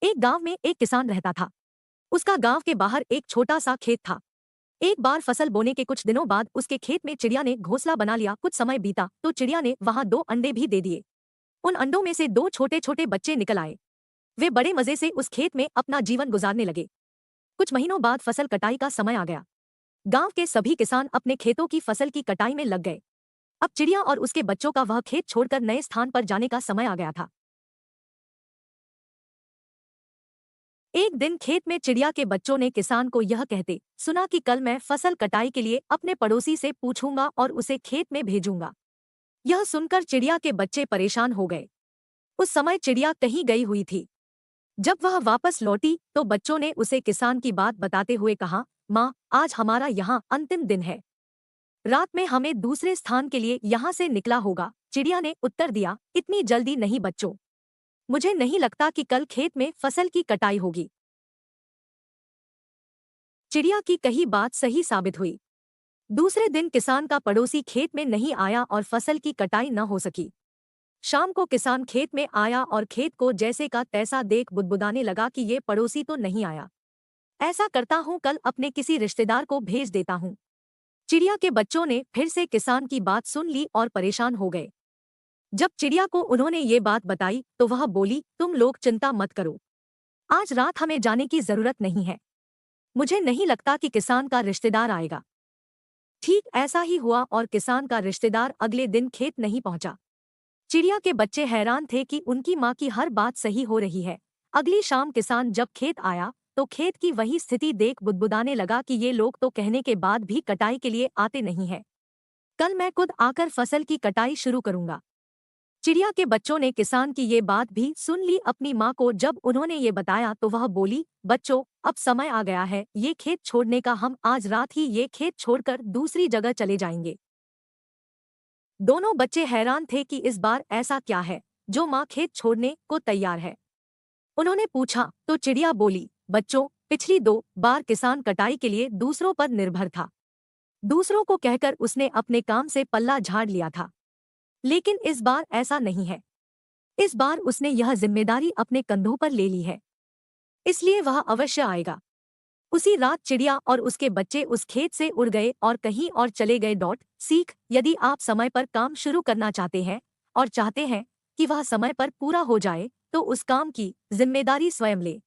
एक गांव में एक किसान रहता था। उसका गांव के बाहर एक छोटा सा खेत था। एक बार फसल बोने के कुछ दिनों बाद उसके खेत में चिड़िया ने घोंसला बना लिया। कुछ समय बीता तो चिड़िया ने वहां 2 अंडे भी दे दिए। उन अंडों में से 2 छोटे छोटे बच्चे निकल आए। वे बड़े मजे से उस खेत में अपना जीवन गुजारने लगे। कुछ महीनों बाद फसल कटाई का समय आ गया। गांव के सभी किसान अपने खेतों की फसल की कटाई में लग गए। अब चिड़िया और उसके बच्चों का वह खेत छोड़कर नए स्थान पर जाने का समय आ गया था। एक दिन खेत में चिड़िया के बच्चों ने किसान को यह कहते सुना कि कल मैं फसल कटाई के लिए अपने पड़ोसी से पूछूंगा और उसे खेत में भेजूंगा। यह सुनकर चिड़िया के बच्चे परेशान हो गए। उस समय चिड़िया कहीं गई हुई थी। जब वह वापस लौटी तो बच्चों ने उसे किसान की बात बताते हुए कहा, माँ, आज हमारा यहाँ अंतिम दिन है। रात में हमें दूसरे स्थान के लिए यहाँ से निकला होगा। चिड़िया ने उत्तर दिया, इतनी जल्दी नहीं बच्चों, मुझे नहीं लगता कि कल खेत में फसल की कटाई होगी। चिड़िया की कही बात सही साबित हुई। दूसरे दिन किसान का पड़ोसी खेत में नहीं आया और फसल की कटाई न हो सकी। शाम को किसान खेत में आया और खेत को जैसे का तैसा देख बुदबुदाने लगा कि ये पड़ोसी तो नहीं आया। ऐसा करता हूँ, कल अपने किसी रिश्तेदार को भेज देता हूँ। चिड़िया के बच्चों ने फिर से किसान की बात सुन ली और परेशान हो गए। जब चिड़िया को उन्होंने ये बात बताई तो वह बोली, तुम लोग चिंता मत करो, आज रात हमें जाने की जरूरत नहीं है। मुझे नहीं लगता कि किसान का रिश्तेदार आएगा। ठीक ऐसा ही हुआ और किसान का रिश्तेदार अगले दिन खेत नहीं पहुंचा। चिड़िया के बच्चे हैरान थे कि उनकी माँ की हर बात सही हो रही है। अगली शाम किसान जब खेत आया तो खेत की वही स्थिति देख बुदबुदाने लगा कि ये लोग तो कहने के बाद भी कटाई के लिए आते नहीं हैं। कल मैं खुद आकर फसल की कटाई शुरू करूंगा। चिड़िया के बच्चों ने किसान की ये बात भी सुन ली। अपनी माँ को जब उन्होंने ये बताया तो वह बोली, बच्चों, अब समय आ गया है ये खेत छोड़ने का। हम आज रात ही ये खेत छोड़कर दूसरी जगह चले जाएंगे। दोनों बच्चे हैरान थे कि इस बार ऐसा क्या है जो माँ खेत छोड़ने को तैयार है। उन्होंने पूछा तो चिड़िया बोली, बच्चों, पिछली 2 बार किसान कटाई के लिए दूसरों पर निर्भर था। दूसरों को कहकर उसने अपने काम से पल्ला झाड़ लिया था। लेकिन इस बार ऐसा नहीं है। इस बार उसने यह जिम्मेदारी अपने कंधों पर ले ली है, इसलिए वह अवश्य आएगा। उसी रात चिड़िया और उसके बच्चे उस खेत से उड़ गए और कहीं और चले गए। सीख, यदि आप समय पर काम शुरू करना चाहते हैं और चाहते हैं कि वह समय पर पूरा हो जाए तो उस काम की जिम्मेदारी स्वयं लें।